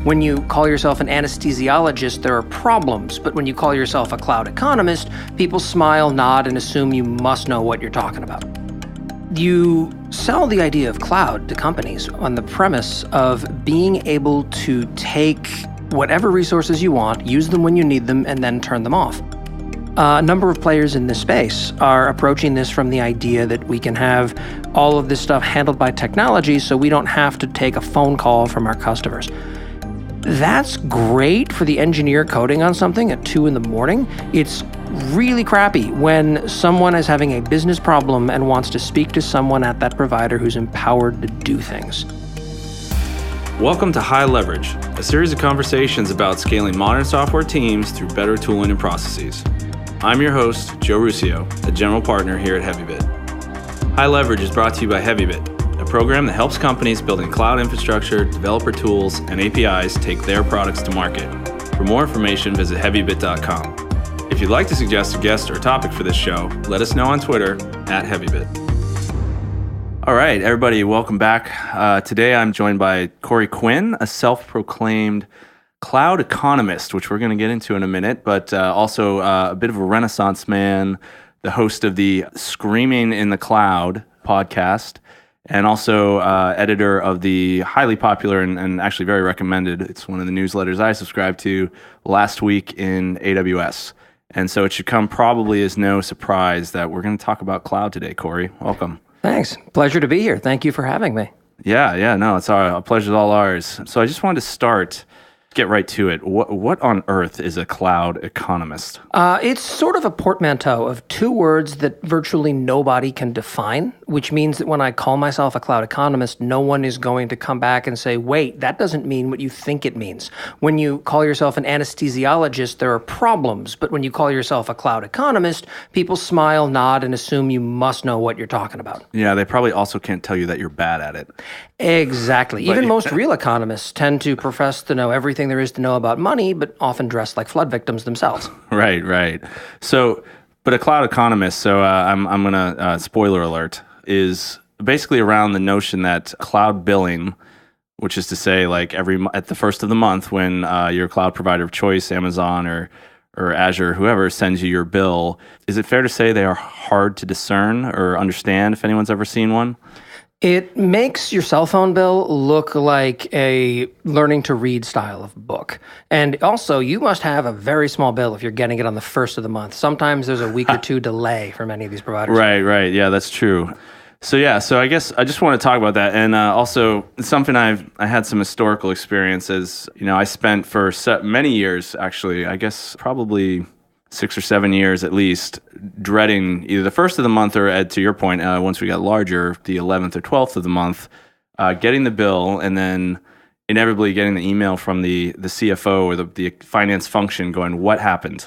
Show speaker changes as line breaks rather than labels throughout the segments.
When you call yourself an anesthesiologist, there are problems. But when you call yourself a cloud economist, people smile, nod, and assume you must know what you're talking about. You sell the idea of cloud to companies on the premise of being able to take whatever resources you want, use them when you need them, and then turn them off. A number of players in this space are approaching this from the idea that we can have all of this stuff handled by technology so we don't have to take a phone call from our customers. That's great for the engineer coding on something at 2 a.m. It's really crappy when someone is having a business problem and wants to speak to someone at that provider who's empowered to do things.
Welcome to High Leverage, a series of conversations about scaling modern software teams through better tooling and processes. I'm your host, Joe Ruscio, a general partner here at Heavybit. High Leverage is brought to you by Heavybit, a program that helps companies building cloud infrastructure, developer tools, and APIs take their products to market. For more information, visit heavybit.com. If you'd like to suggest a guest or topic for this show, let us know on Twitter at Heavybit. All right, everybody, welcome back. Today I'm joined by Cory Quinn, a self-proclaimed cloud economist, which we're going to get into in a minute, but also a bit of a Renaissance man, the host of the Screaming in the Cloud podcast, and also editor of the highly popular and actually very recommended, it's one of the newsletters I subscribe to, Last Week in AWS. And so it should come probably as no surprise that we're going to talk about cloud today, Cory. Welcome.
Thanks. Pleasure to be here. Thank you for having me.
No, it's our pleasure's all ours. So I just wanted to get right to it. What on earth is a cloud economist?
It's sort of a portmanteau of two words that virtually nobody can define, which means that when I call myself a cloud economist, no one is going to come back and say, wait, that doesn't mean what you think it means. When you call yourself an anesthesiologist, there are problems. But when you call yourself a cloud economist, people smile, nod, and assume you must know what you're talking about.
Yeah, they probably also can't tell you that you're bad at it.
Exactly. Even most real economists tend to profess to know everything there is to know about money, but often dress like flood victims themselves.
Right. So, but a cloud economist, so I'm going to, spoiler alert, is basically around the notion that cloud billing, which is to say like at the first of the month when your cloud provider of choice, Amazon or Azure, whoever sends you your bill, is it fair to say they are hard to discern or understand if anyone's ever seen one?
It makes your cell phone bill look like a learning to read style of book. And also, you must have a very small bill if you're getting it on the first of the month. Sometimes there's a week or two delay for many of these providers.
Right. Yeah, that's true. So I guess I just want to talk about that. And also, it's something I had some historical experiences. You know, I spent for many years, actually, I guess probably 6 or 7 years at least, dreading either the first of the month or, to your point, once we got larger, the 11th or 12th of the month, getting the bill and then inevitably getting the email from the CFO or the finance function going, what happened?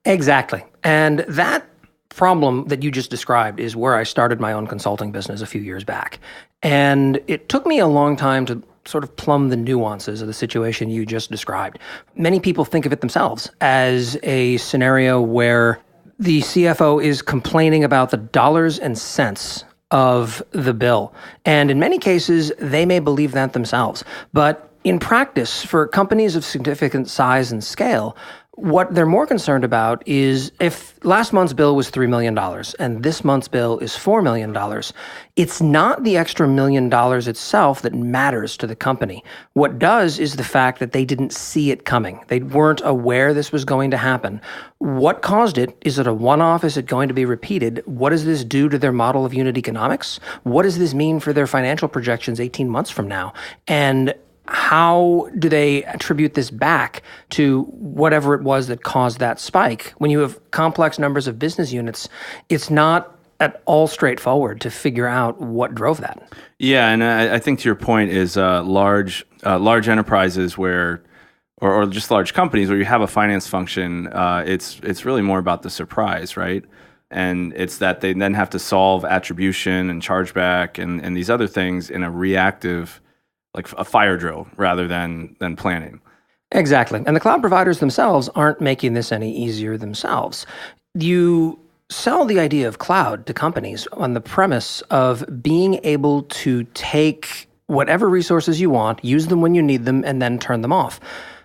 Exactly. And that problem that you just described is where I started my own consulting business a few years back. And it took me a long time to sort of plumb the nuances of the situation you just described. Many people think of it themselves as a scenario where the CFO is complaining about the dollars and cents of the bill. And in many cases, they may believe that themselves. But in practice, for companies of significant size and scale, what they're more concerned about is if last month's bill was $3 million and this month's bill is $4 million, it's not the extra $1 million itself that matters to the company. What does is the fact that they didn't see it coming. They weren't aware this was going to happen. What caused it? Is it a one-off? Is it going to be repeated? What does this do to their model of unit economics? What does this mean for their financial projections 18 months from now? And how do they attribute this back to whatever it was that caused that spike? When you have complex numbers of business units, it's not at all straightforward to figure out what drove that.
Yeah, and I think to your point is large enterprises where, or just large companies where you have a finance function, it's really more about the surprise, right? And it's that they then have to solve attribution and chargeback and these other things in a reactive, like a fire drill rather than planning.
Exactly. And the cloud providers themselves aren't making this any easier themselves. You sell the idea of cloud to companies on the premise of being able to take whatever resources you want, use them when you need them, and then turn them off.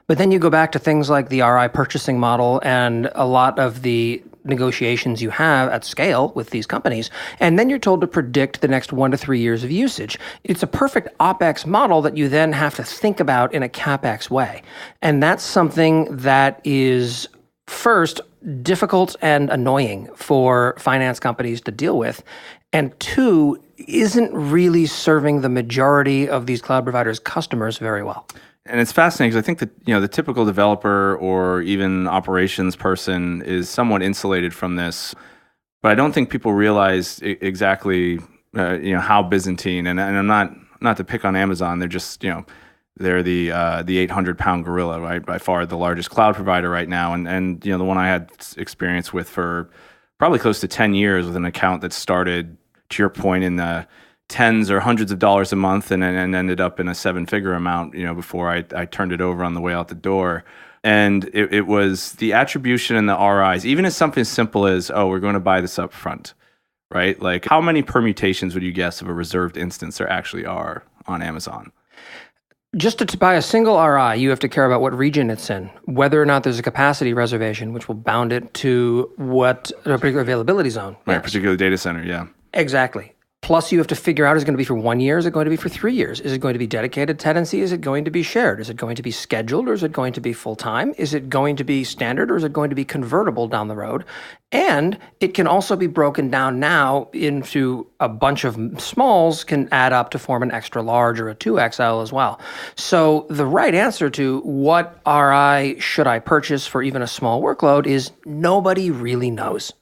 But then you go back to things like the RI purchasing model and a lot of the negotiations you have at scale with these companies, and then you're told to predict the next 1 to 3 years of usage. It's a perfect OpEx model that you then have to think about in a CapEx way. And that's something that is, first, difficult and annoying for finance companies to deal with, and two, isn't really serving the majority of these cloud providers' customers very well.
And it's fascinating because I think that the typical developer or even operations person is somewhat insulated from this, but I don't think people realize exactly how Byzantine. And I'm not to pick on Amazon. They're just they're the 800-pound gorilla, right? By far the largest cloud provider right now, and the one I had experience with for probably close to 10 years with an account that started, to your point, in the tens or hundreds of dollars a month and ended up in a 7-figure amount, before I turned it over on the way out the door. And it was the attribution and the RIs, even as something as simple as, oh, we're going to buy this up front, right? Like, how many permutations would you guess of a reserved instance there actually are on Amazon?
Just to buy a single RI, you have to care about what region it's in, whether or not there's a capacity reservation, which will bound it to what a particular availability zone.
Right,
Yes.
particular data center, yeah.
Exactly. Plus, you have to figure out, is it going to be for 1 year? Is it going to be for 3 years? Is it going to be dedicated tenancy? Is it going to be shared? Is it going to be scheduled, or is it going to be full-time? Is it going to be standard, or is it going to be convertible down the road? And it can also be broken down now into a bunch of smalls can add up to form an extra large or a 2XL as well. So the right answer to what RI should I purchase for even a small workload is nobody really knows.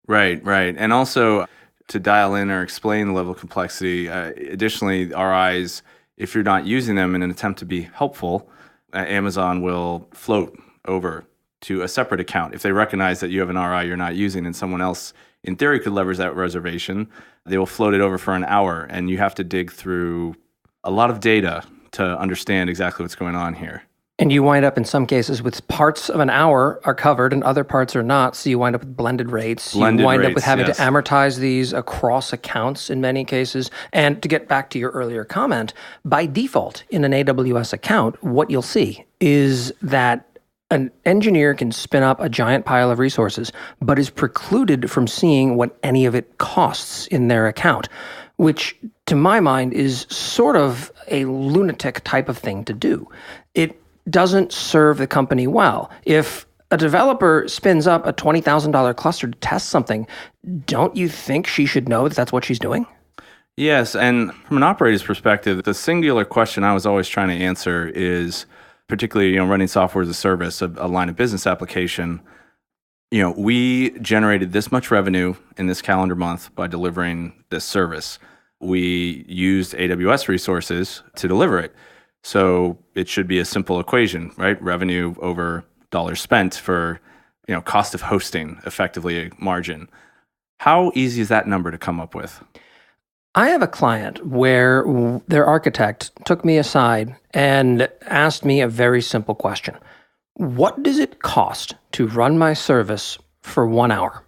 Right. And also, to dial in or explain the level of complexity, additionally, RIs, if you're not using them in an attempt to be helpful, Amazon will float over to a separate account. If they recognize that you have an RI you're not using and someone else, in theory, could leverage that reservation, they will float it over for an hour, and you have to dig through a lot of data to understand exactly what's going on here.
And you wind up in some cases with parts of an hour are covered and other parts are not. So you wind up with blended rates. You wind up with having to amortize these across accounts in many cases. And to get back to your earlier comment, by default in an AWS account, what you'll see is that an engineer can spin up a giant pile of resources, but is precluded from seeing what any of it costs in their account, which to my mind is sort of a lunatic type of thing to do. It doesn't serve the company well. If a developer spins up a $20,000 cluster to test something, don't you think she should know that that's what she's doing?
Yes, and from an operator's perspective, the singular question I was always trying to answer is, particularly running software as a service, a line of business application, we generated this much revenue in this calendar month by delivering this service. We used AWS resources to deliver it. So it should be a simple equation, right? Revenue over dollars spent for, cost of hosting, effectively a margin. How easy is that number to come up with?
I have a client where their architect took me aside and asked me a very simple question. What does it cost to run my service for 1 hour?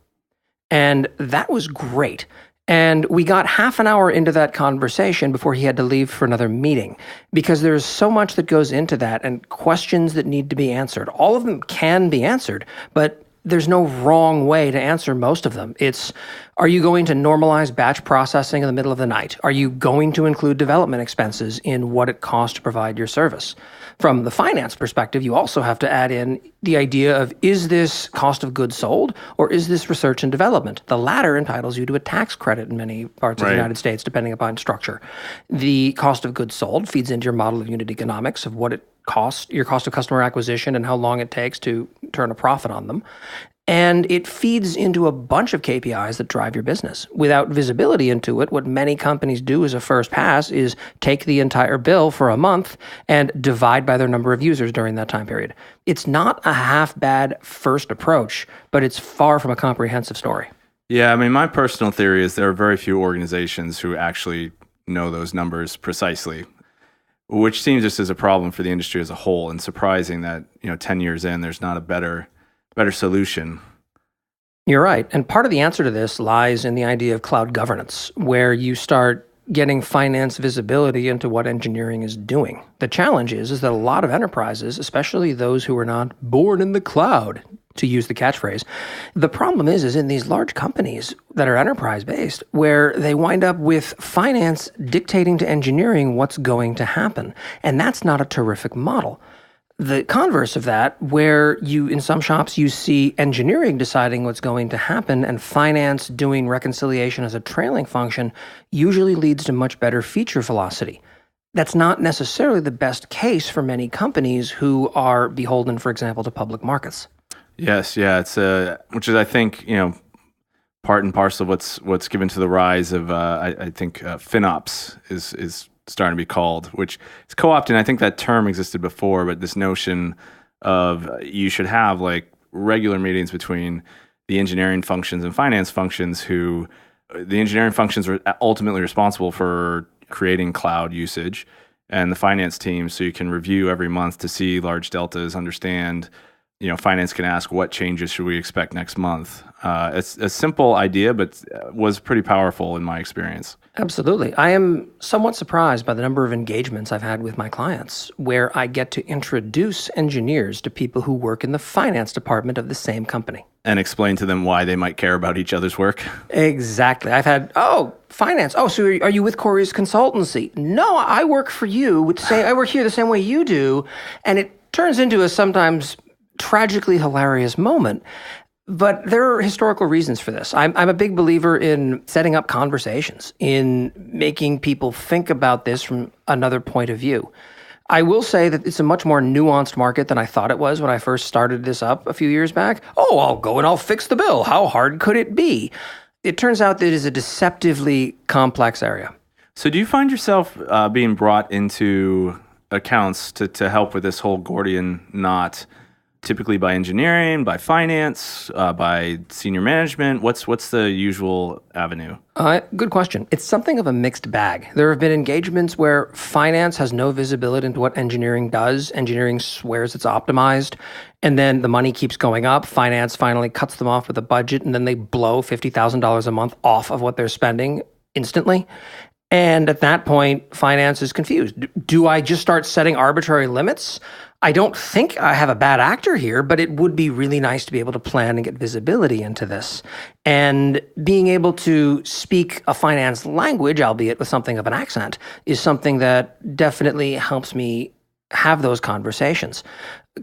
And that was great. And we got half an hour into that conversation before he had to leave for another meeting, because there's so much that goes into that and questions that need to be answered. All of them can be answered, but there's no wrong way to answer most of them. It's, are you going to normalize batch processing in the middle of the night? Are you going to include development expenses in what it costs to provide your service? From the finance perspective, you also have to add in the idea of, is this cost of goods sold or is this research and development? The latter entitles you to a tax credit in many parts of the United States, depending upon structure. The cost of goods sold feeds into your model of unit economics of what it costs, your cost of customer acquisition and how long it takes to turn a profit on them. And it feeds into a bunch of KPIs that drive your business. Without visibility into it, what many companies do as a first pass is take the entire bill for a month and divide by their number of users during that time period. It's not a half-bad first approach, but it's far from a comprehensive story.
Yeah, I mean, my personal theory is there are very few organizations who actually know those numbers precisely, which seems just as a problem for the industry as a whole, and surprising that 10 years in, there's not a better solution.
You're right. And part of the answer to this lies in the idea of cloud governance, where you start getting finance visibility into what engineering is doing. The challenge is that a lot of enterprises, especially those who are not born in the cloud, to use the catchphrase, the problem is in these large companies that are enterprise-based, where they wind up with finance dictating to engineering what's going to happen. And that's not a terrific model. The converse of that, where in some shops, you see engineering deciding what's going to happen and finance doing reconciliation as a trailing function, usually leads to much better feature velocity. That's not necessarily the best case for many companies who are beholden, for example, to public markets.
Yes, yeah, it's which is, I think, part and parcel of what's given to the rise of I think FinOps is starting to be called, which is co-opted. I think that term existed before, but this notion of you should have like regular meetings between the engineering functions and finance functions, who the engineering functions are ultimately responsible for creating cloud usage, and the finance team, so you can review every month to see large deltas, understand. Finance can ask, what changes should we expect next month? It's a simple idea, but was pretty powerful in my experience.
Absolutely. I am somewhat surprised by the number of engagements I've had with my clients where I get to introduce engineers to people who work in the finance department of the same company.
And explain to them why they might care about each other's work.
Exactly. I've had, finance. So are you with Corey's consultancy? No, I work for you. I work here the same way you do. And it turns into a sometimes tragically hilarious moment. But there are historical reasons for this. I'm a big believer in setting up conversations, in making people think about this from another point of view. I will say that it's a much more nuanced market than I thought it was when I first started this up a few years back. I'll go and I'll fix the bill. How hard could it be? It turns out that it is a deceptively complex area.
So do you find yourself being brought into accounts to help with this whole Gordian knot, typically by engineering, by finance, by senior management? What's the usual avenue?
Good question. It's something of a mixed bag. There have been engagements where finance has no visibility into what engineering does. Engineering swears it's optimized, and then the money keeps going up. Finance finally cuts them off with a budget, and then they blow $50,000 a month off of what they're spending instantly. And at that point, finance is confused. Do I just start setting arbitrary limits? I don't think I have a bad actor here, but it would be really nice to be able to plan and get visibility into this. And being able to speak a finance language, albeit with something of an accent, is something that definitely helps me have those conversations.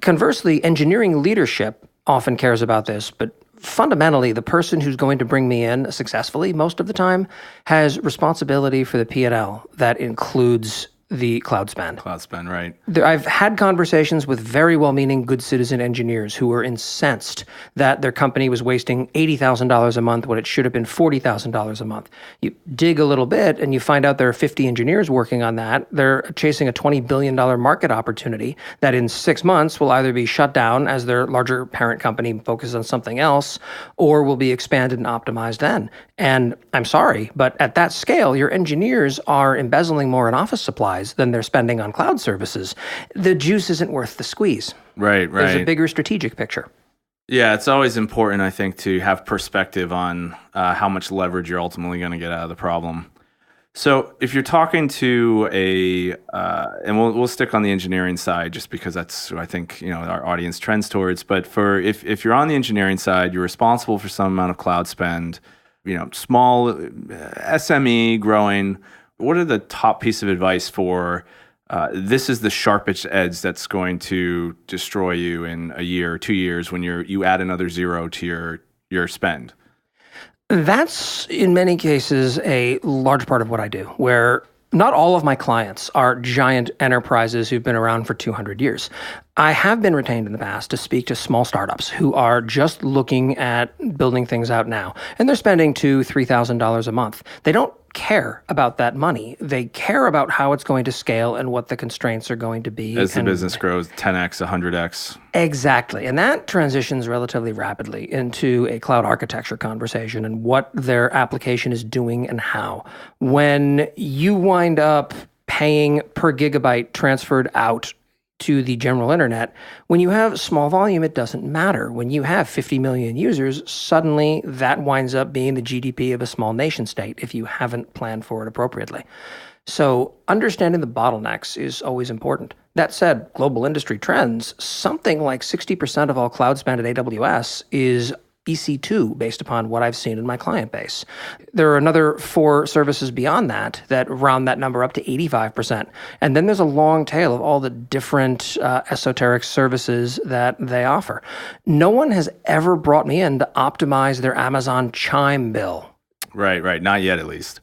Conversely, engineering leadership often cares about this, but fundamentally, the person who's going to bring me in successfully most of the time has responsibility for the P&L that includes the cloud spend.
Cloud spend, right.
I've had conversations with very well-meaning good citizen engineers who were incensed that their company was wasting $80,000 a month when it should have been $40,000 a month. You dig a little bit and you find out there are 50 engineers working on that. They're chasing a $20 billion market opportunity that in 6 months will either be shut down as their larger parent company focuses on something else, or will be expanded and optimized then. And I'm sorry, but at that scale, your engineers are embezzling more in office supplies than they're spending on cloud services. The juice isn't worth the squeeze.
Right.
There's a bigger strategic picture.
Yeah, it's always important, I think, to have perspective on how much leverage you're ultimately going to get out of the problem. So if you're talking to and we'll stick on the engineering side just because that's who I think our audience trends towards. But if you're on the engineering side, you're responsible for some amount of cloud spend, small SME growing. What are the top piece of advice for this is the sharpest edge that's going to destroy you in a year or 2 years when you add another zero to your spend?
That's, in many cases, a large part of what I do, where not all of my clients are giant enterprises who've been around for 200 years. I have been retained in the past to speak to small startups who are just looking at building things out now, and they're spending $2,000, $3,000 a month. They don't care about that money. They care about how it's going to scale and what the constraints are going to be.
As the business grows 10x, 100x.
Exactly. And that transitions relatively rapidly into a cloud architecture conversation and what their application is doing and how. When you wind up paying per gigabyte transferred out to the general internet. When you have small volume, it doesn't matter. When you have 50 million users, suddenly that winds up being the GDP of a small nation state if you haven't planned for it appropriately. So understanding the bottlenecks is always important. That said, global industry trends, something like 60% of all cloud spend at AWS is EC2 based upon what I've seen in my client base. There are another 4 services beyond that round that number up to 85%. And then there's a long tail of all the different esoteric services that they offer. No one has ever brought me in to optimize their Amazon Chime bill.
Right. Not yet, at least.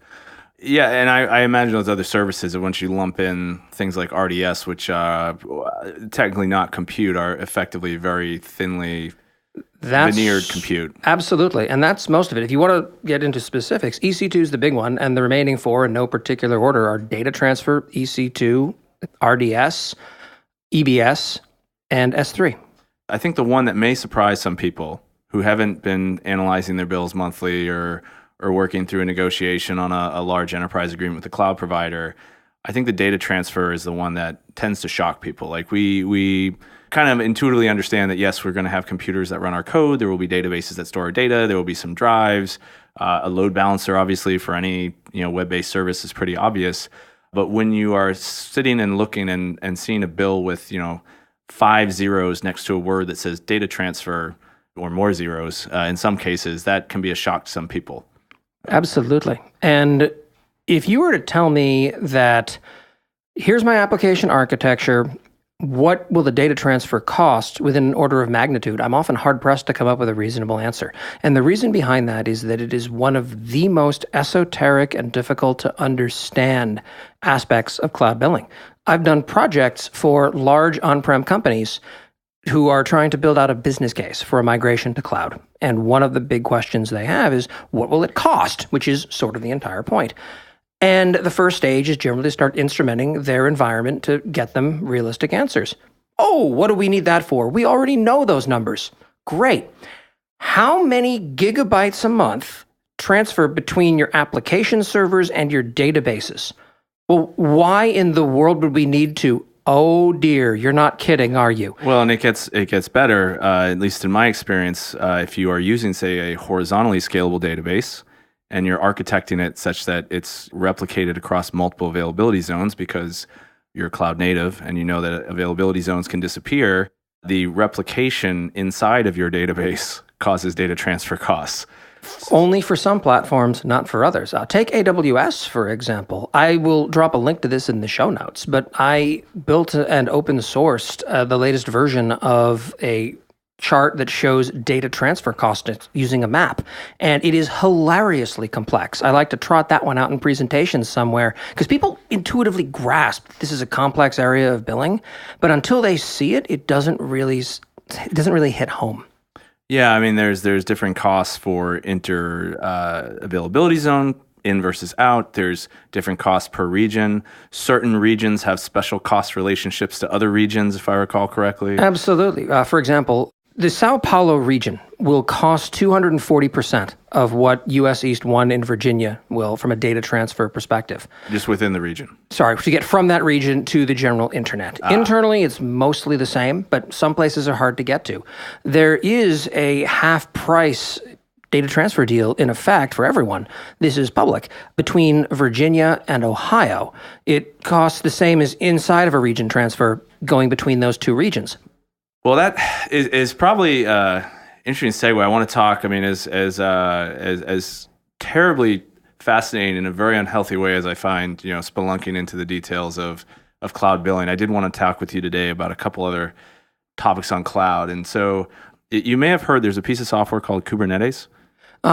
Yeah, and I imagine those other services, once you lump in things like RDS, which technically not compute, are effectively very thinly veneered compute.
Absolutely, and that's most of it. If you want to get into specifics, EC2 is the big one, and the remaining 4 in no particular order are data transfer, EC2, RDS, EBS, and S3.
I think the one that may surprise some people who haven't been analyzing their bills monthly or working through a negotiation on a large enterprise agreement with a cloud provider, I think the data transfer is the one that tends to shock people. Like we kind of intuitively understand that, yes, we're going to have computers that run our code. There will be databases that store our data. There will be some drives. A load balancer, obviously, for any web-based service is pretty obvious. But when you are sitting and looking and seeing a bill with 5 zeros next to a word that says data transfer, or more zeros, in some cases, that can be a shock to some people.
Absolutely. And if you were to tell me that here's my application architecture, what will the data transfer cost within an order of magnitude? I'm often hard-pressed to come up with a reasonable answer. And the reason behind that is that it is one of the most esoteric and difficult to understand aspects of cloud billing. I've done projects for large on-prem companies who are trying to build out a business case for a migration to cloud. And one of the big questions they have is, what will it cost? Which is sort of the entire point. And the first stage is generally to start instrumenting their environment to get them realistic answers. Oh, what do we need that for? We already know those numbers. Great. How many gigabytes a month transfer between your application servers and your databases? Well, why in the world would we need to? Oh dear, you're not kidding, are you?
Well, and it gets better, at least in my experience, if you are using, say, a horizontally scalable database, and you're architecting it such that it's replicated across multiple availability zones because you're cloud native and you know that availability zones can disappear, the replication inside of your database causes data transfer costs.
Only for some platforms, not for others. Take AWS, for example. I will drop a link to this in the show notes, but I built and open sourced the latest version of a chart that shows data transfer costs using a map. And it is hilariously complex. I like to trot that one out in presentations somewhere because people intuitively grasp this is a complex area of billing, but until they see it, it doesn't really hit home.
Yeah, I mean, there's different costs for availability zone, in versus out. There's different costs per region. Certain regions have special cost relationships to other regions, if I recall correctly.
Absolutely. For example, the Sao Paulo region will cost 240% of what US East 1 in Virginia will from a data transfer perspective.
Just within the region.
Sorry, to get from that region to the general internet. Internally, it's mostly the same, but some places are hard to get to. There is a half-price data transfer deal in effect for everyone. This is public. Between Virginia and Ohio, it costs the same as inside of a region transfer going between those two regions.
Well, that is probably interesting segue. I want to talk. I mean, as terribly fascinating in a very unhealthy way as I find, spelunking into the details of cloud billing. I did want to talk with you today about a couple other topics on cloud. And so, you may have heard there's a piece of software called Kubernetes.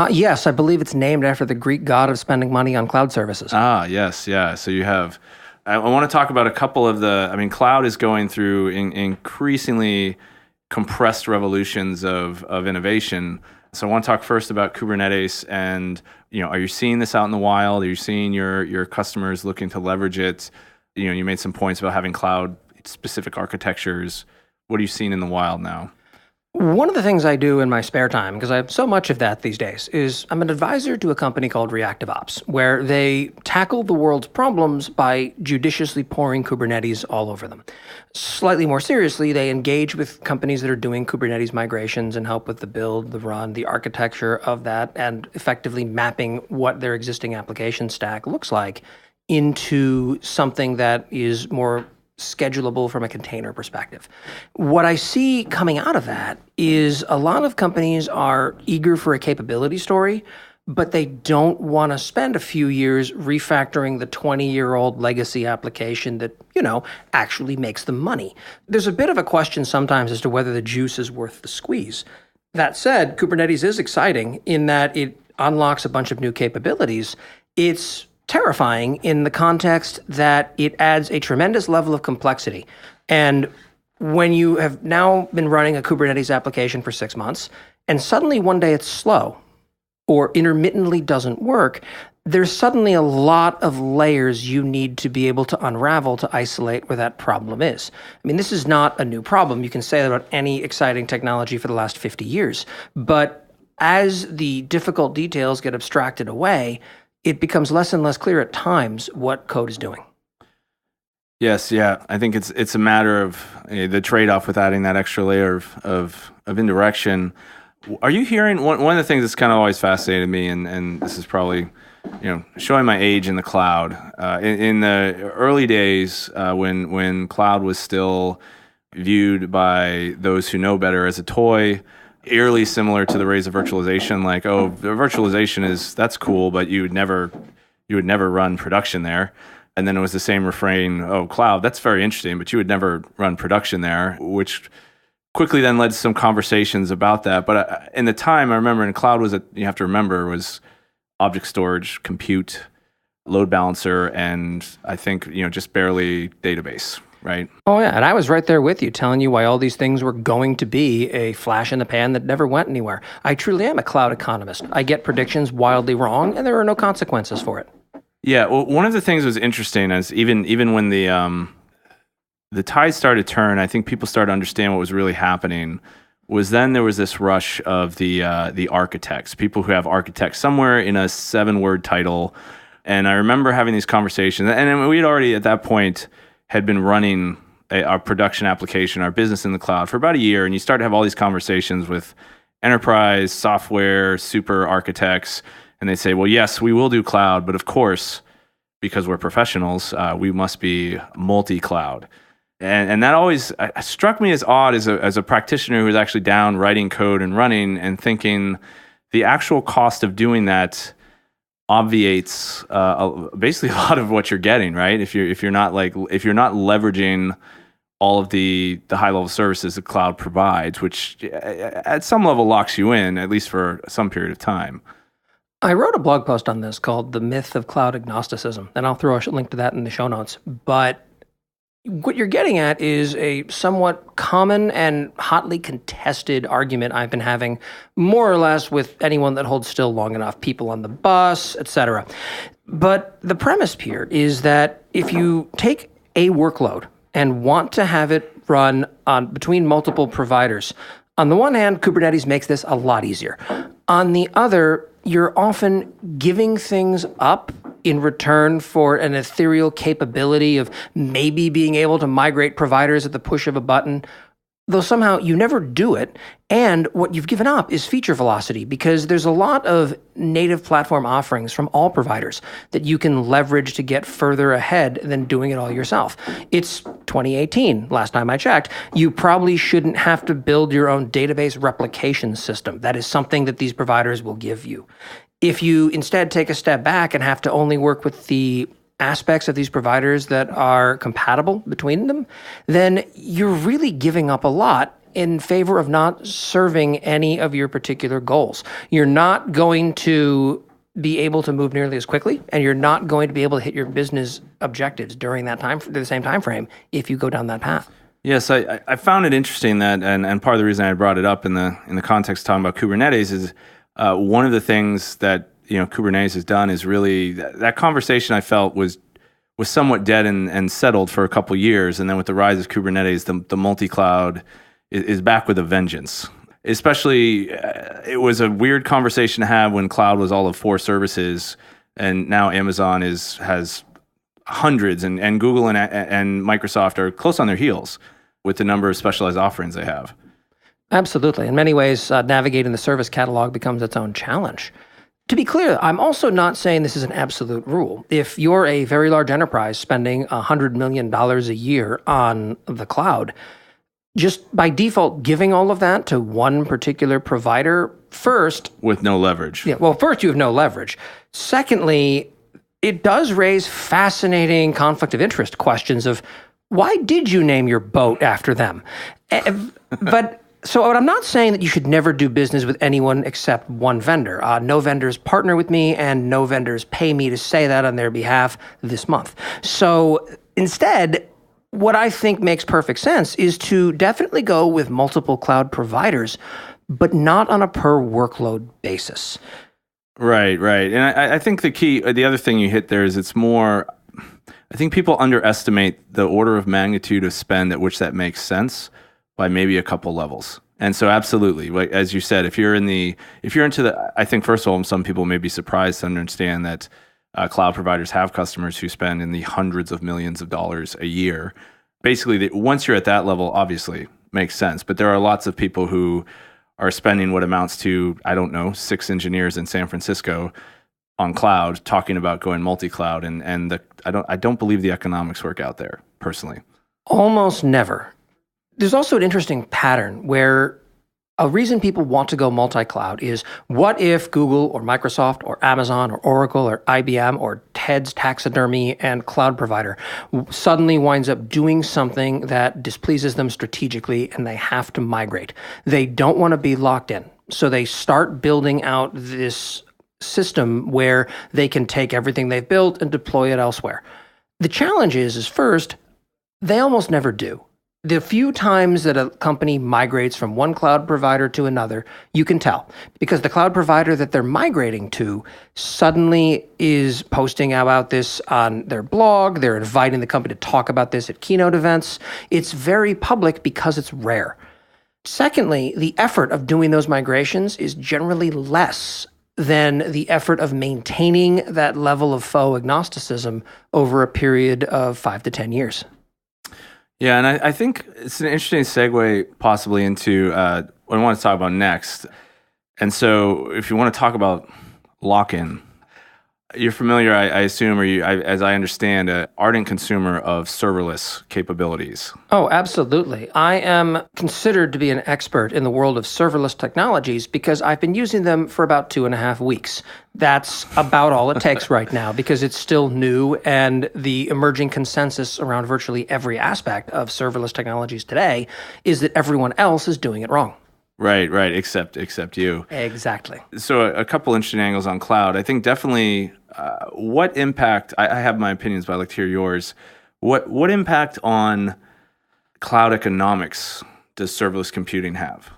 Yes, I believe it's named after the Greek god of spending money on cloud services.
Yes, yeah. So you have. I want to talk about a couple of cloud is going through increasingly compressed revolutions of innovation. So I want to talk first about Kubernetes and, are you seeing this out in the wild? Are you seeing your customers looking to leverage it? You made some points about having cloud specific architectures. What are you seeing in the wild now?
One of the things I do in my spare time, because I have so much of that these days, is I'm an advisor to a company called Reactive Ops, where they tackle the world's problems by judiciously pouring Kubernetes all over them. Slightly more seriously, they engage with companies that are doing Kubernetes migrations and help with the build, the run, the architecture of that, and effectively mapping what their existing application stack looks like into something that is more schedulable from a container perspective. What I see coming out of that is a lot of companies are eager for a capability story, but they don't want to spend a few years refactoring the 20-year-old legacy application that, actually makes them money. There's a bit of a question sometimes as to whether the juice is worth the squeeze. That said, Kubernetes is exciting in that it unlocks a bunch of new capabilities. It's terrifying in the context that it adds a tremendous level of complexity. And when you have now been running a Kubernetes application for 6 months, and suddenly one day it's slow or intermittently doesn't work, there's suddenly a lot of layers you need to be able to unravel to isolate where that problem is. I mean, this is not a new problem. You can say that about any exciting technology for the last 50 years. But as the difficult details get abstracted away, it becomes less and less clear at times what code is doing.
Yes, yeah. I think it's a matter of the trade-off with adding that extra layer of indirection. Are you hearing one of the things that's kind of always fascinated me, and this is probably showing my age in the cloud. In the early days, when cloud was still viewed by those who know better as a toy, eerily similar to the rise of virtualization, like, oh, the virtualization that's cool, but you would never run production there. And then it was the same refrain, oh, cloud, that's very interesting, but you would never run production there, which quickly then led to some conversations about that. But in the time, I remember in cloud you have to remember, was object storage, compute, load balancer, and I think, just barely database. Right.
Oh, yeah. And I was right there with you, telling you why all these things were going to be a flash in the pan that never went anywhere. I truly am a cloud economist. I get predictions wildly wrong, and there are no consequences for it.
Yeah. Well, one of the things that was interesting is even when the tide started to turn, I think people started to understand what was really happening. Was then there was this rush of the architects, people who have architects somewhere in a 7-word title. And I remember having these conversations, and we'd already at that point had been running our production application, our business in the cloud for about a year, and you start to have all these conversations with enterprise, software, super architects, and they say, well, yes, we will do cloud, but of course, because we're professionals, we must be multi-cloud. And that always struck me as odd as a practitioner who was actually down writing code and running and thinking the actual cost of doing that obviates basically a lot of what you're getting, right? If you're not leveraging all of the high level services the cloud provides, which at some level locks you in, at least for some period of time.
I wrote a blog post on this called The Myth of Cloud Agnosticism, and I'll throw a link to that in the show notes. But what you're getting at is a somewhat common and hotly contested argument I've been having more or less with anyone that holds still long enough, people on the bus, etc. But the premise here is that if you take a workload and want to have it run on between multiple providers, on the one hand, Kubernetes makes this a lot easier. On the other, you're often giving things up in return for an ethereal capability of maybe being able to migrate providers at the push of a button, though somehow you never do it. And what you've given up is feature velocity, because there's a lot of native platform offerings from all providers that you can leverage to get further ahead than doing it all yourself. It's 2018, last time I checked. You probably shouldn't have to build your own database replication system. That is something that these providers will give you. If you instead take a step back and have to only work with the aspects of these providers that are compatible between them, then you're really giving up a lot in favor of not serving any of your particular goals. You're not going to be able to move nearly as quickly, and you're not going to be able to hit your business objectives during that time, the same time frame, if you go down that path.
Yes, I found it interesting that, and part of the reason I brought it up in the context of talking about Kubernetes is one of the things that Kubernetes has done is really that conversation I felt was somewhat dead and settled for a couple years, and then with the rise of Kubernetes, the multi-cloud is back with a vengeance. especially it was a weird conversation to have when cloud was all of 4 services, and now Amazon has hundreds, and Google and Microsoft are close on their heels with the number of specialized offerings they have.
Absolutely. In many ways, navigating the service catalog becomes its own challenge. To be clear, I'm also not saying this is an absolute rule. If you're a very large enterprise spending $100 million a year on the cloud, just by default giving all of that to one particular provider, first...
With no leverage.
Yeah, well, first, you have no leverage. Secondly, it does raise fascinating conflict of interest questions of, why did you name your boat after them? So I'm not saying that you should never do business with anyone except one vendor. No vendors partner with me, and no vendors pay me to say that on their behalf this month. So instead, what I think makes perfect sense is to definitely go with multiple cloud providers, but not on a per workload basis.
Right. And I think the other thing you hit there is it's more, I think people underestimate the order of magnitude of spend at which that makes sense by maybe a couple levels. And so absolutely, like, as you said, if you're into the, I think first of all, some people may be surprised to understand that cloud providers have customers who spend in the hundreds of millions of dollars a year. Basically, once you're at that level, obviously makes sense. But there are lots of people who are spending what amounts to, I don't know, 6 engineers in San Francisco on cloud talking about going multi-cloud, and I don't believe the economics work out there personally.
Almost never. There's also an interesting pattern where a reason people want to go multi-cloud is, what if Google or Microsoft or Amazon or Oracle or IBM or Ted's taxidermy and cloud provider suddenly winds up doing something that displeases them strategically and they have to migrate. They don't want to be locked in. So they start building out this system where they can take everything they've built and deploy it elsewhere. The challenge is first, they almost never do. The few times that a company migrates from one cloud provider to another, you can tell, because the cloud provider that they're migrating to suddenly is posting about this on their blog. They're inviting the company to talk about this at keynote events. It's very public because it's rare. Secondly, the effort of doing those migrations is generally less than the effort of maintaining that level of faux agnosticism over a period of 5 to 10 years.
Yeah, and I think it's an interesting segue possibly into what I want to talk about next. And so if you want to talk about lock-in, you're familiar, I assume, or as I understand, an ardent consumer of serverless capabilities.
Oh, absolutely. I am considered to be an expert in the world of serverless technologies because I've been using them for about 2.5 weeks. That's about all it takes right now because it's still new, and the emerging consensus around virtually every aspect of serverless technologies today is that everyone else is doing it wrong.
Right, except you.
Exactly.
So a couple interesting angles on cloud. I think definitely what impact, I have my opinions, but I'd like to hear yours. What impact on cloud economics does serverless computing have?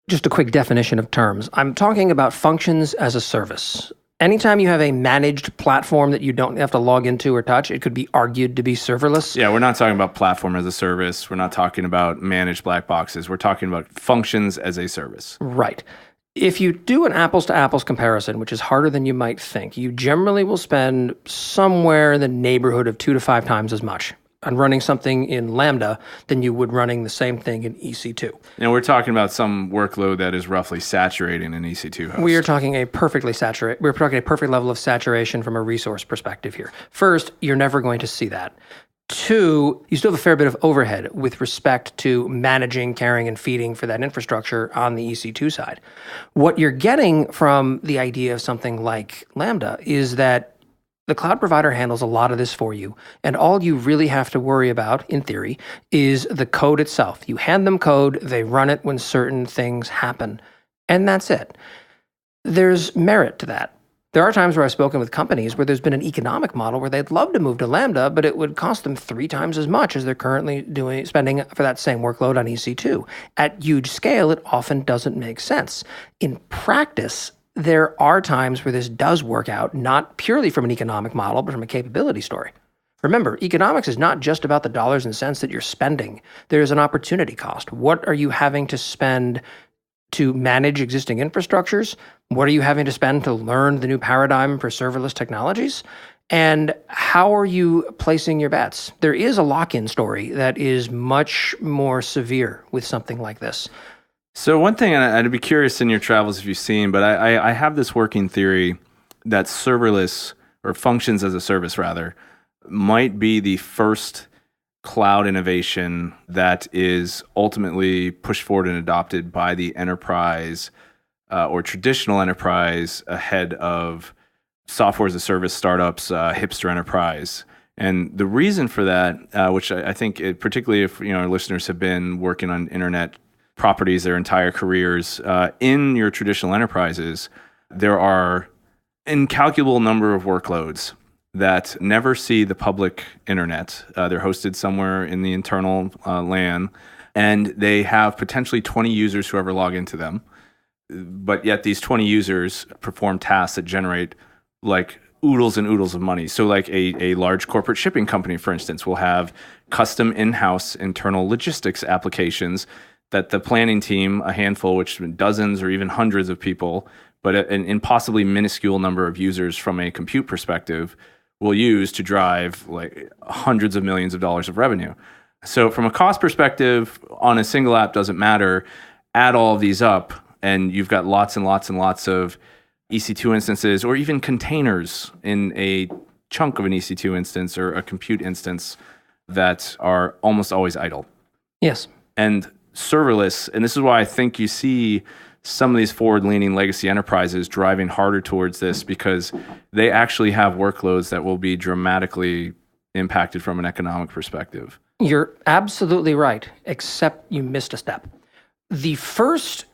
Just a quick definition of terms. I'm talking about functions as a service. Anytime you have a managed platform that you don't have to log into or touch, it could be argued to be serverless.
Yeah, we're not talking about platform as a service. We're not talking about managed black boxes. We're talking about functions as a service.
Right. If you do an apples-to-apples comparison, which is harder than you might think, you generally will spend somewhere in the neighborhood of 2 to 5 times as much on running something in Lambda than you would running the same thing in EC2.
And we're talking about some workload that is roughly saturating an EC2 host.
We're talking a perfect level of saturation from a resource perspective here. First, you're never going to see that. 2, you still have a fair bit of overhead with respect to managing, carrying, and feeding for that infrastructure on the EC2 side. What you're getting from the idea of something like Lambda is that the cloud provider handles a lot of this for you, and all you really have to worry about, in theory, is the code itself. You hand them code, they run it when certain things happen, and that's it. There's merit to that. There are times where I've spoken with companies where there's been an economic model where they'd love to move to Lambda, but it would cost them 3 times as much as they're currently spending for that same workload on EC2. At huge scale, it often doesn't make sense. In practice, there are times where this does work out, not purely from an economic model, but from a capability story. Remember, economics is not just about the dollars and cents that you're spending. There's an opportunity cost. What are you having to spend to manage existing infrastructures? What are you having to spend to learn the new paradigm for serverless technologies? And how are you placing your bets? There is a lock-in story that is much more severe with something like this.
So one thing, and I'd be curious in your travels if you've seen, but I have this working theory that serverless, or functions as a service rather, might be the first cloud innovation that is ultimately pushed forward and adopted by the enterprise or traditional enterprise ahead of software as a service startups, hipster enterprise. And the reason for that, which I think particularly if our listeners have been working on internet properties their entire careers, in your traditional enterprises, there are incalculable number of workloads that never see the public internet. They're hosted somewhere in the internal LAN, and they have potentially 20 users who ever log into them. But yet these 20 users perform tasks that generate like oodles and oodles of money. So like a large corporate shipping company, for instance, will have custom in-house internal logistics applications that the planning team, a handful, which dozens or even hundreds of people, but an impossibly minuscule number of users from a compute perspective, will use to drive like hundreds of millions of dollars of revenue. So from a cost perspective, on a single app doesn't matter. Add all of these up, and you've got lots and lots and lots of EC2 instances, or even containers in a chunk of an EC2 instance or a compute instance that are almost always idle.
Yes.
And serverless, and this is why I think you see some of these forward-leaning legacy enterprises driving harder towards this, because they actually have workloads that will be dramatically impacted from an economic perspective.
You're absolutely right, except you missed a step. The first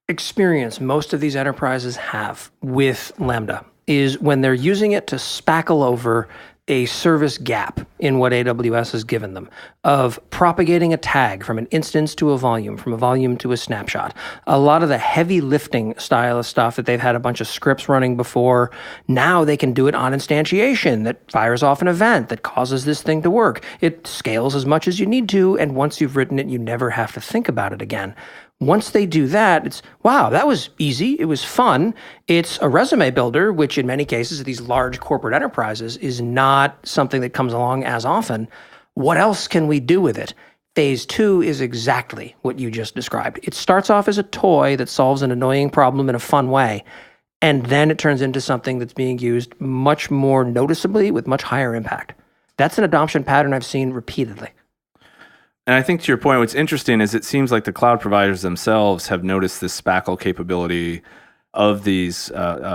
experience most of these enterprises have with Lambda is when they're using it to spackle over a service gap in what AWS has given them of propagating a tag from an instance to a volume, from a volume to a snapshot. A lot of the heavy lifting style of stuff that they've had a bunch of scripts running before, now they can do it on instantiation that fires off an event that causes this thing to work. It scales as much as you need to, and once you've written it, you never have to think about it again. Once they do that, it's, wow, that was easy. It was fun. It's a resume builder, which in many cases of these large corporate enterprises is not something that comes along as often. What else can we do with it? Phase 2 is exactly what you just described. It starts off as a toy that solves an annoying problem in a fun way, and then it turns into something that's being used much more noticeably with much higher impact. That's an adoption pattern I've seen repeatedly.
And I think to your point, what's interesting is it seems like the cloud providers themselves have noticed this spackle capability of these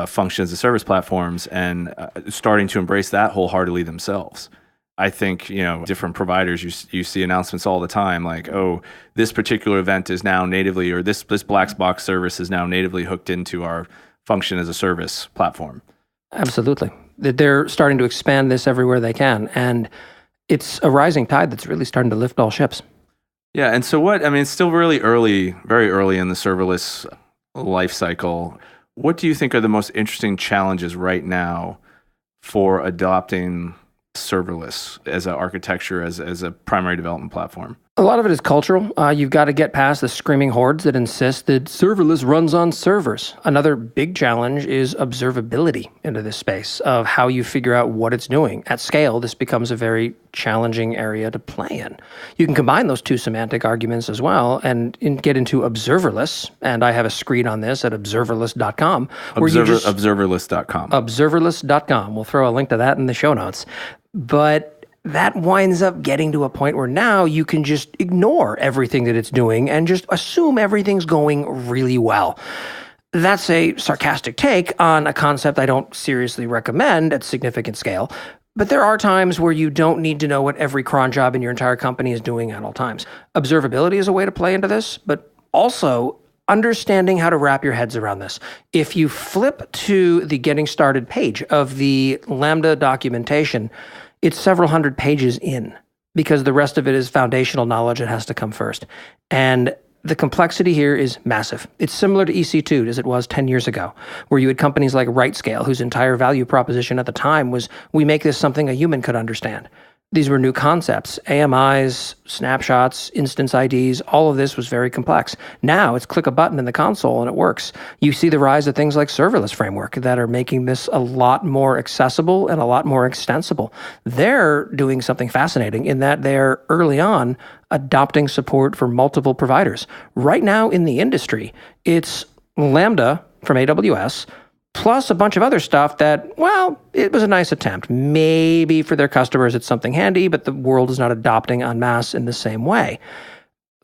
functions as service platforms and starting to embrace that wholeheartedly themselves. I think, different providers, you see announcements all the time like, oh, this particular event is now natively, or this black box service is now natively hooked into our function as a service platform.
Absolutely. They're starting to expand this everywhere they can. And it's a rising tide that's really starting to lift all ships.
Yeah, and so it's still really early, very early in the serverless life cycle. What do you think are the most interesting challenges right now for adopting serverless as an architecture, as a primary development platform?
A lot of it is cultural. You've got to get past the screaming hordes that insist that serverless runs on servers. Another big challenge is observability into this space of how you figure out what it's doing. At scale, this becomes a very challenging area to play in. You can combine those two semantic arguments as well and get into observerless. And I have a screed on this at observerless.com.
Observerless.com.
Observerless.com. We'll throw a link to that in the show notes. But that winds up getting to a point where now you can just ignore everything that it's doing and just assume everything's going really well. That's a sarcastic take on a concept I don't seriously recommend at significant scale. But there are times where you don't need to know what every cron job in your entire company is doing at all times. Observability is a way to play into this, but also understanding how to wrap your heads around this. If you flip to the Getting Started page of the Lambda documentation, it's several hundred pages in because the rest of it is foundational knowledge that has to come first. And the complexity here is massive. It's similar to EC2 as it was 10 years ago, where you had companies like RightScale, whose entire value proposition at the time was, we make this something a human could understand. These were new concepts. AMIs, snapshots, instance IDs, all of this was very complex. Now it's click a button in the console and it works. You see the rise of things like serverless framework that are making this a lot more accessible and a lot more extensible. They're doing something fascinating in that they're early on adopting support for multiple providers. Right now in the industry, it's Lambda from AWS, plus a bunch of other stuff that, well, it was a nice attempt. Maybe for their customers it's something handy, but the world is not adopting en masse in the same way.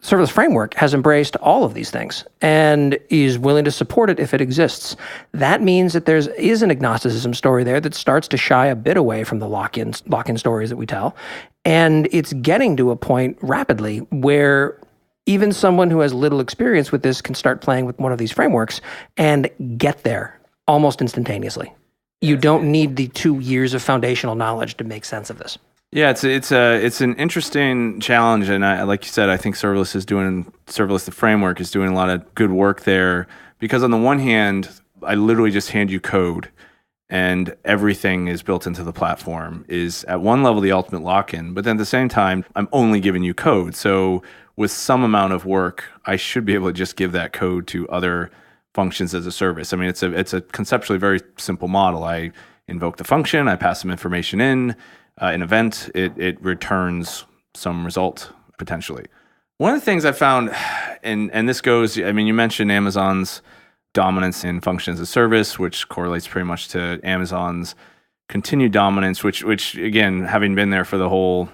Serverless Framework has embraced all of these things and is willing to support it if it exists. That means that there is an agnosticism story there that starts to shy a bit away from the lock-in stories that we tell. And it's getting to a point rapidly where even someone who has little experience with this can start playing with one of these frameworks and get there almost instantaneously. You don't need the 2 years of foundational knowledge to make sense of this.
Yeah, it's an interesting challenge, and like you said, I think Serverless, the framework, is doing a lot of good work there, because on the one hand, I literally just hand you code, and everything is built into the platform, is at one level the ultimate lock-in, but then at the same time, I'm only giving you code. So with some amount of work, I should be able to just give that code to other functions as a service. I mean, it's a conceptually very simple model. I invoke the function, I pass some information in, an event, it returns some result potentially. One of the things I found, and this goes, I mean, you mentioned Amazon's dominance in functions as a service, which correlates pretty much to Amazon's continued dominance, which again, having been there for the whole,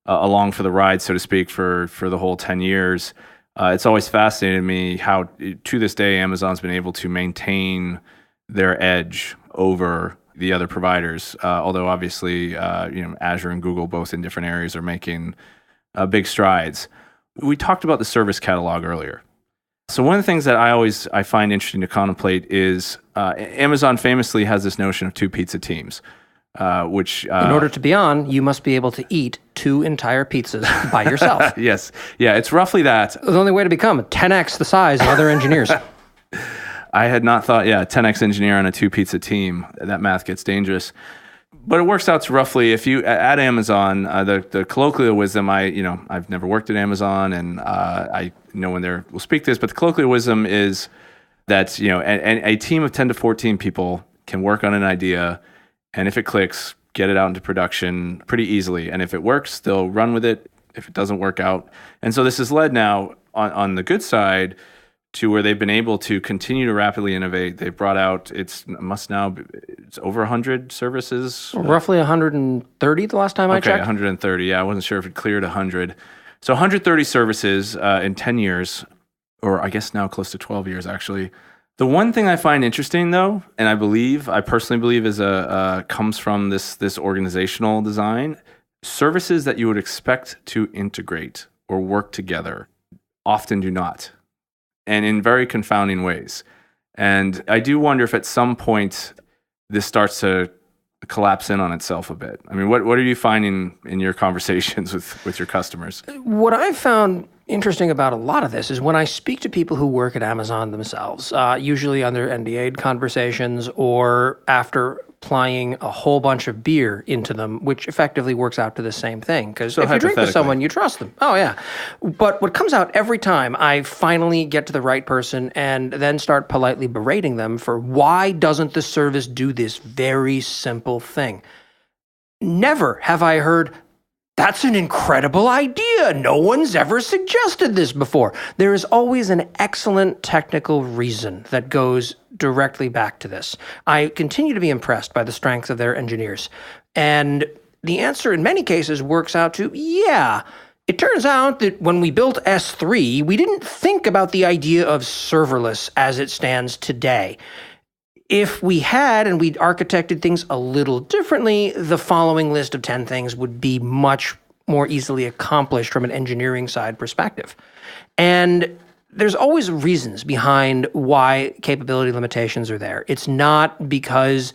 along for the ride, so to speak, for the whole 10 years, it's always fascinated me how, to this day, Amazon's been able to maintain their edge over the other providers. Although obviously, Azure and Google, both in different areas, are making big strides. We talked about the service catalog earlier. So one of the things that I find interesting to contemplate is Amazon famously has this notion of 2 pizza teams. Which in
order to be on, you must be able to eat 2 entire pizzas by yourself.
Yes. Yeah, it's roughly that.
The only way to become 10x the size of other engineers.
I had not thought, 10x engineer on a 2 pizza team. That math gets dangerous. But it works out to roughly, if you, at Amazon, the colloquial wisdom, I've never worked at Amazon, and I know when we'll speak this, but the colloquial wisdom is that, a team of 10 to 14 people can work on an idea, and if it clicks, get it out into production pretty easily. And if it works, they'll run with it. If it doesn't work out. And so this has led now, on the good side, to where they've been able to continue to rapidly innovate. They've brought out, it's over 100 services.
Roughly 130 the last time I checked.
Okay, 130. Yeah, I wasn't sure if it cleared 100. So 130 services in 10 years, or I guess now close to 12 years, actually. The one thing I find interesting, though, and I personally believe comes from this organizational design, services that you would expect to integrate or work together often do not, and in very confounding ways. And I do wonder if at some point this starts to collapse in on itself a bit. I mean, what are you finding in your conversations with your customers?
What I've found interesting about a lot of this is when I speak to people who work at Amazon themselves, usually on their NDA'd conversations or after applying a whole bunch of beer into them, which effectively works out to the same thing. Because if you drink with someone, you trust them. Oh, yeah. But what comes out every time, I finally get to the right person and then start politely berating them for why doesn't the service do this very simple thing? Never have I heard, that's an incredible idea. No one's ever suggested this before. There is always an excellent technical reason that goes directly back to this. I continue to be impressed by the strength of their engineers. And the answer in many cases works out to, it turns out that when we built S3, we didn't think about the idea of serverless as it stands today. If we had and we'd architected things a little differently, the following list of 10 things would be much more easily accomplished from an engineering side perspective. And there's always reasons behind why capability limitations are there. It's not because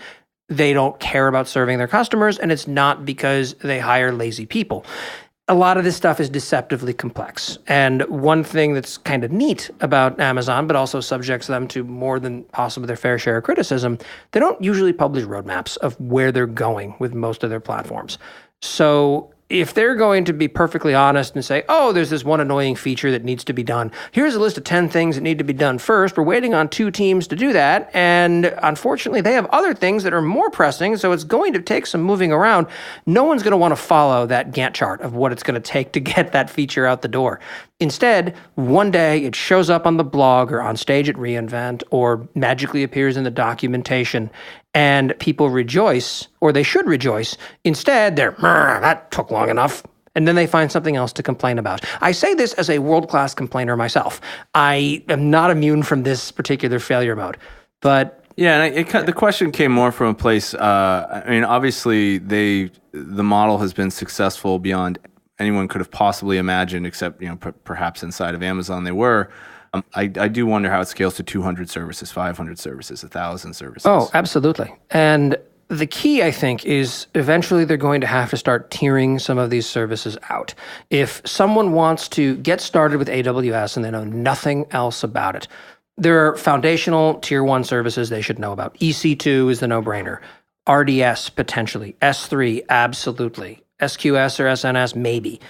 they don't care about serving their customers, and it's not because they hire lazy people. A lot of this stuff is deceptively complex. And one thing that's kind of neat about Amazon, but also subjects them to more than possibly their fair share of criticism, they don't usually publish roadmaps of where they're going with most of their platforms. So if they're going to be perfectly honest and say, oh, there's this one annoying feature that needs to be done. Here's a list of 10 things that need to be done first. We're waiting on 2 teams to do that. And unfortunately, they have other things that are more pressing. So it's going to take some moving around. No one's going to want to follow that Gantt chart of what it's going to take to get that feature out the door. Instead, one day it shows up on the blog or on stage at reInvent or magically appears in the documentation, and people rejoice, or they should rejoice. Instead, they're, that took long enough. And then they find something else to complain about. I say this as a world-class complainer myself. I am not immune from this particular failure mode. But
yeah, and the question came more from a place, obviously the model has been successful beyond anyone could have possibly imagined, except perhaps inside of Amazon they were. I do wonder how it scales to 200 services, 500 services, 1,000 services.
Oh, absolutely. And the key, I think, is eventually they're going to have to start tiering some of these services out. If someone wants to get started with AWS and they know nothing else about it, there are foundational tier 1 services they should know about. EC2 is the no-brainer. RDS, potentially. S3, absolutely. SQS or SNS, maybe.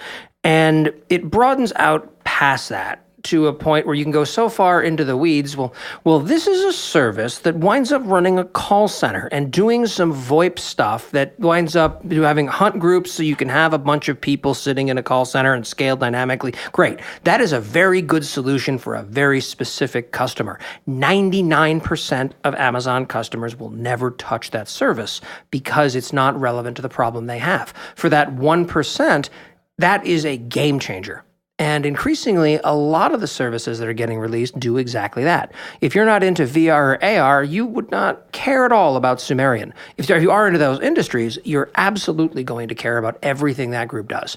And it broadens out past that to a point where you can go so far into the weeds. Well, this is a service that winds up running a call center and doing some VoIP stuff that winds up having hunt groups so you can have a bunch of people sitting in a call center and scale dynamically. Great. That is a very good solution for a very specific customer. 99% of Amazon customers will never touch that service because it's not relevant to the problem they have. For that 1%, that is a game changer. And increasingly, a lot of the services that are getting released do exactly that. If you're not into VR or AR, you would not care at all about Sumerian. If you are into those industries, you're absolutely going to care about everything that group does.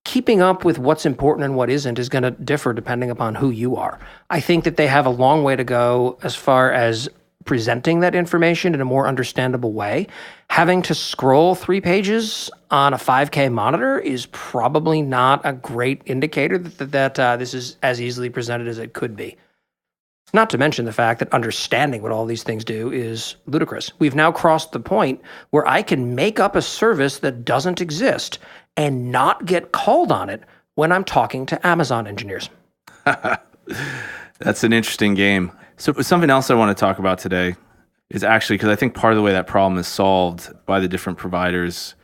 Keeping up with what's important and what isn't is going to differ depending upon who you are. I think that they have a long way to go as far as presenting that information in a more understandable way. Having to scroll 3 pages on a 5K monitor is probably not a great indicator that this is as easily presented as it could be. Not to mention the fact that understanding what all these things do is ludicrous. We've now crossed the point where I can make up a service that doesn't exist and not get called on it when I'm talking to Amazon engineers.
That's an interesting game. So something else I want to talk about today is actually, because I think part of the way that problem is solved by the different providers,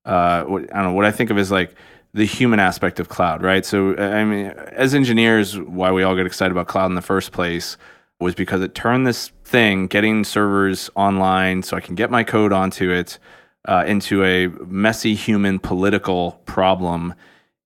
what I think of as like the human aspect of cloud, right? So, as engineers, why we all get excited about cloud in the first place was because it turned this thing, getting servers online so I can get my code onto it, into a messy human political problem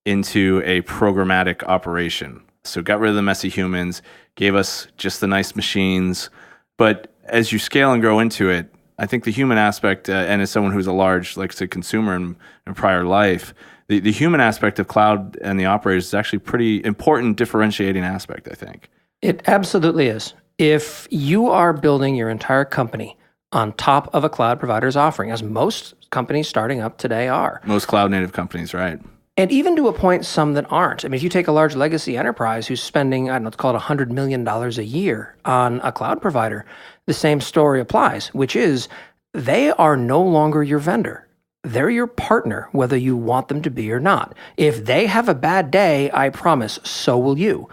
into a programmatic operation. So got rid of the messy humans, gave us just the nice machines. But as you scale and grow into it, I think the human aspect, and as someone who's a large, like I said, consumer in prior life, the human aspect of cloud and the operators is actually pretty important differentiating aspect, I think.
It absolutely is. If you are building your entire company on top of a cloud provider's offering, as most companies starting up today are.
Most cloud native companies, right.
And even to a point, some that aren't. I mean, if you take a large legacy enterprise who's spending, let's call it $100 million a year on a cloud provider, the same story applies, which is they are no longer your vendor. They're your partner, whether you want them to be or not. If they have a bad day, I promise, so will you.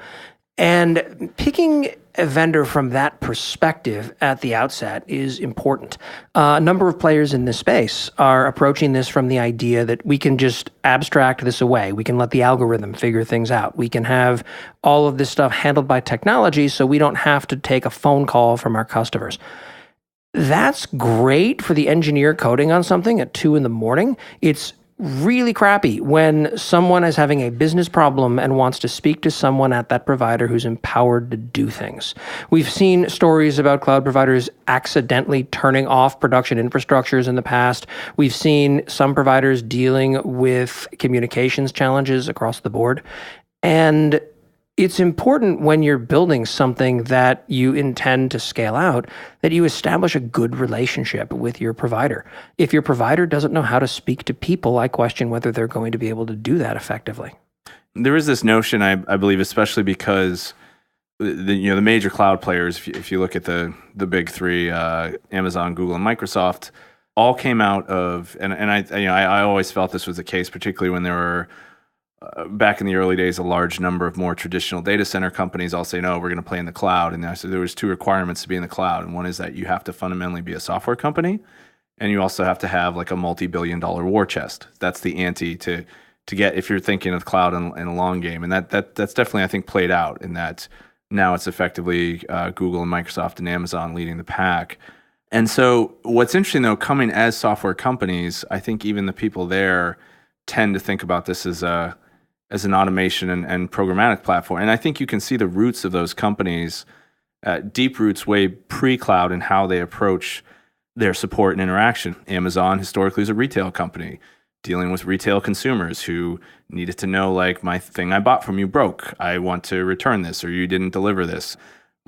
And picking a vendor from that perspective at the outset is important. A number of players in this space are approaching this from the idea that we can just abstract this away. We can let the algorithm figure things out. We can have all of this stuff handled by technology so we don't have to take a phone call from our customers. That's great for the engineer coding on something at 2 a.m. It's really crappy when someone is having a business problem and wants to speak to someone at that provider who's empowered to do things. We've seen stories about cloud providers accidentally turning off production infrastructures in the past. We've seen some providers dealing with communications challenges across the board. And it's important when you're building something that you intend to scale out that you establish a good relationship with your provider. If your provider doesn't know how to speak to people, I question whether they're going to be able to do that effectively.
There is this notion, I believe, especially because the major cloud players, if you look at the big three, Amazon, Google, and Microsoft, all came out of, and I always felt this was the case, particularly when there were, back in the early days, a large number of more traditional data center companies all say, no, we're going to play in the cloud. And I said there was two requirements to be in the cloud. And one is that you have to fundamentally be a software company. And you also have to have like a multi-billion-dollar war chest. That's the ante to get, if you're thinking of cloud in a long game. And that's definitely, I think, played out in that now it's effectively Google and Microsoft and Amazon leading the pack. And so what's interesting, though, coming as software companies, I think even the people there tend to think about this as an automation and programmatic platform. And I think you can see the roots of those companies, deep roots way pre-cloud, in how they approach their support and interaction. Amazon historically is a retail company dealing with retail consumers who needed to know, like, my thing I bought from you broke. I want to return this, or you didn't deliver this.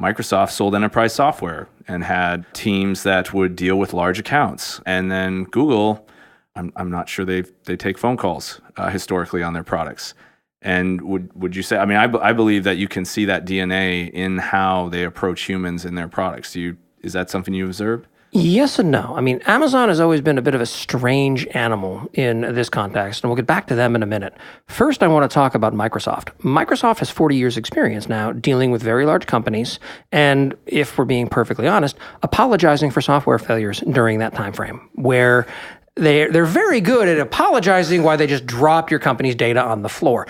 Microsoft sold enterprise software and had teams that would deal with large accounts. And then Google, I'm not sure they take phone calls historically on their products. And would you say, I mean, I believe that you can see that DNA in how they approach humans in their products. Is that something you observed?
Yes and no. I mean, Amazon has always been a bit of a strange animal in this context, and we'll get back to them in a minute. First, I want to talk about Microsoft. Microsoft has 40 years experience now dealing with very large companies, and if we're being perfectly honest, apologizing for software failures during that time frame, where they're very good at apologizing why they just dropped your company's data on the floor.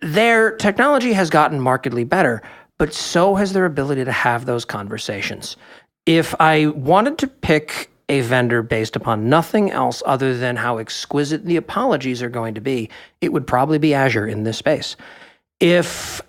Their technology has gotten markedly better, but so has their ability to have those conversations. If I wanted to pick a vendor based upon nothing else other than how exquisite the apologies are going to be, it would probably be Azure in this space. If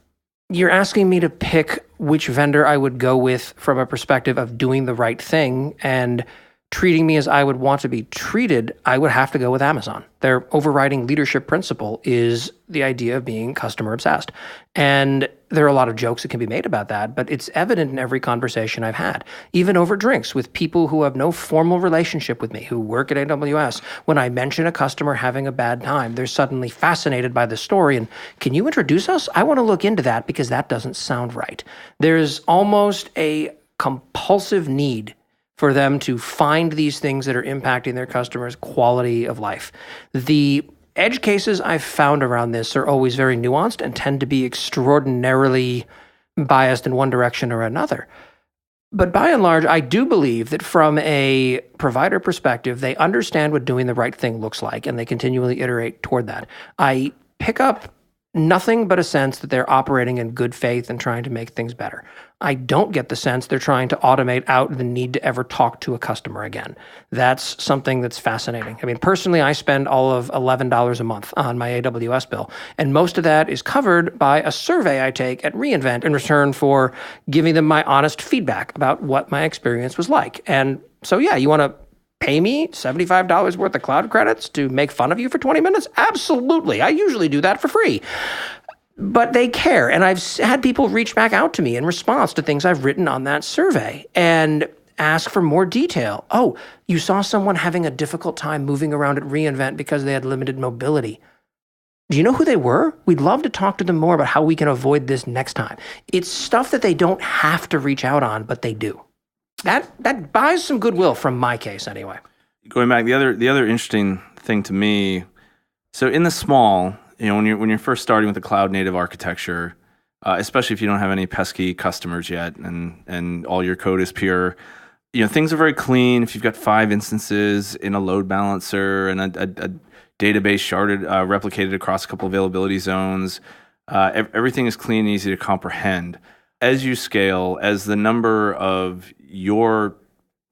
you're asking me to pick which vendor I would go with from a perspective of doing the right thing and treating me as I would want to be treated, I would have to go with Amazon. Their overriding leadership principle is the idea of being customer obsessed. And there are a lot of jokes that can be made about that, but it's evident in every conversation I've had, even over drinks with people who have no formal relationship with me, who work at AWS. When I mention a customer having a bad time, they're suddenly fascinated by the story. And can you introduce us? I want to look into that because that doesn't sound right. There's almost a compulsive need for them to find these things that are impacting their customers' quality of life. The edge cases I've found around this are always very nuanced and tend to be extraordinarily biased in one direction or another. But by and large, I do believe that from a provider perspective, they understand what doing the right thing looks like, and they continually iterate toward that. I pick up nothing but a sense that they're operating in good faith and trying to make things better. I don't get the sense they're trying to automate out the need to ever talk to a customer again. That's something that's fascinating. I mean, personally, I spend all of $11 a month on my AWS bill, and most of that is covered by a survey I take at reInvent in return for giving them my honest feedback about what my experience was like. And so, yeah, you want to pay me $75 worth of cloud credits to make fun of you for 20 minutes? Absolutely. I usually do that for free. But they care. And I've had people reach back out to me in response to things I've written on that survey and ask for more detail. Oh, you saw someone having a difficult time moving around at reInvent because they had limited mobility. Do you know who they were? We'd love to talk to them more about how we can avoid this next time. It's stuff that they don't have to reach out on, but they do. That buys some goodwill from my case anyway.
Going back, the other interesting thing to me, so in the small, when you're first starting with the cloud native architecture, especially if you don't have any pesky customers yet, and all your code is pure, things are very clean. If you've got 5 instances in a load balancer and a database sharded, replicated across a couple availability zones, everything is clean and easy to comprehend. As you scale, as the number of your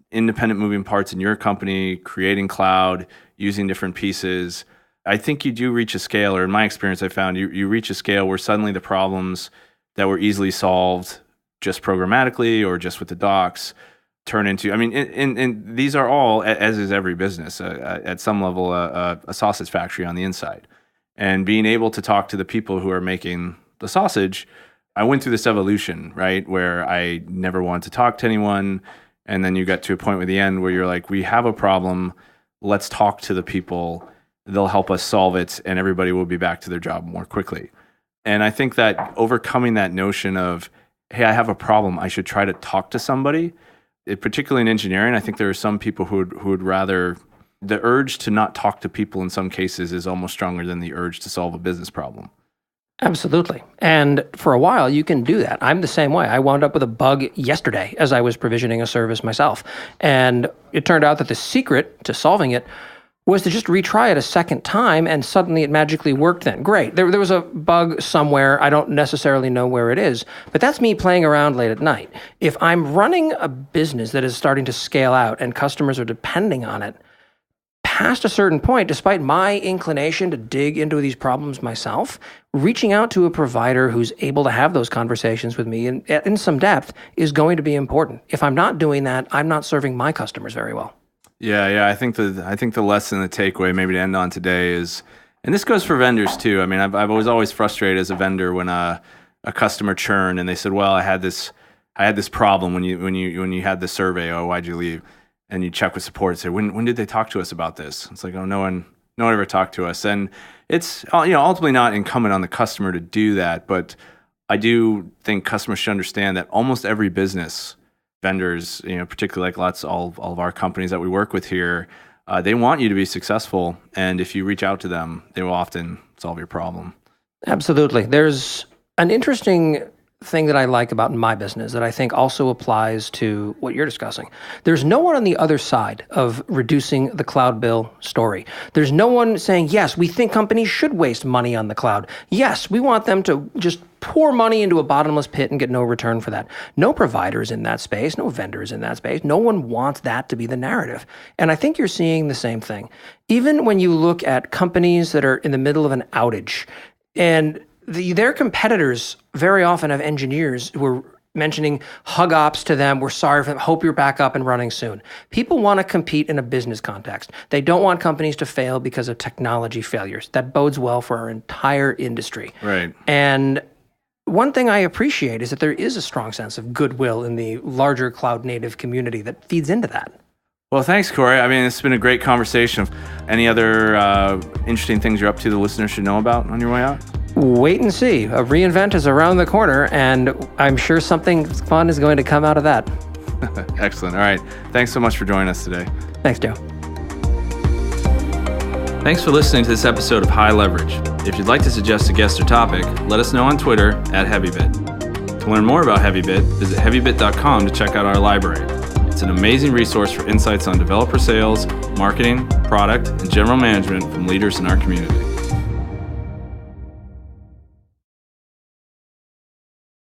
independent moving parts in your company, creating cloud, using different pieces, I think you do reach a scale, or in my experience, I found you reach a scale where suddenly the problems that were easily solved just programmatically or just with the docs turn into, and these are all, as is every business, at some level, a sausage factory on the inside. And being able to talk to the people who are making the sausage, I went through this evolution, right, where I never wanted to talk to anyone. And then you get to a point with the end where you're like, we have a problem, let's talk to the people. They'll help us solve it, and everybody will be back to their job more quickly. And I think that overcoming that notion of, hey, I have a problem, I should try to talk to somebody, particularly in engineering, I think there are some people who would rather, the urge to not talk to people in some cases is almost stronger than the urge to solve a business problem.
Absolutely. And for a while, you can do that. I'm the same way. I wound up with a bug yesterday as I was provisioning a service myself. And it turned out that the secret to solving it was to just retry it a second time, and suddenly it magically worked then. Great. There was a bug somewhere. I don't necessarily know where it is, but that's me playing around late at night. If I'm running a business that is starting to scale out and customers are depending on it, past a certain point, despite my inclination to dig into these problems myself, reaching out to a provider who's able to have those conversations with me in some depth is going to be important. If I'm not doing that, I'm not serving my customers very well.
Yeah. I think the lesson, the takeaway, maybe to end on today is, and this goes for vendors too. I mean, I was always frustrated as a vendor when a customer churned and they said, "Well, I had this problem when you had the survey. Oh, why'd you leave?" And you check with support and say, when did they talk to us about this? It's like, oh, no one ever talked to us. And it's ultimately not incumbent on the customer to do that. But I do think customers should understand that almost every business, vendors, particularly like all of our companies that we work with here, they want you to be successful. And if you reach out to them, they will often solve your problem.
Absolutely. There's an interesting thing that I like about my business that I think also applies to what you're discussing. There's no one on the other side of reducing the cloud bill story. There's no one saying, yes, we think companies should waste money on the cloud. Yes, we want them to just pour money into a bottomless pit and get no return for that. No providers in that space, no vendors in that space. No one wants that to be the narrative. And I think you're seeing the same thing. Even when you look at companies that are in the middle of an outage, and their competitors very often have engineers who are mentioning hug ops to them. We're sorry for them. Hope you're back up and running soon. People want to compete in a business context. They don't want companies to fail because of technology failures. That bodes well for our entire industry.
Right.
And one thing I appreciate is that there is a strong sense of goodwill in the larger cloud native community that feeds into that.
Well, thanks, Corey. I mean, it's been a great conversation. Any other interesting things you're up to the listeners should know about on your way out?
Wait and see. A reInvent is around the corner, and I'm sure something fun is going to come out of that.
Excellent. All right. Thanks so much for joining us today.
Thanks, Joe.
Thanks for listening to this episode of High Leverage. If you'd like to suggest a guest or topic, let us know on Twitter @Heavybit. To learn more about Heavybit, visit heavybit.com to check out our library. It's an amazing resource for insights on developer sales, marketing, product, and general management from leaders in our community.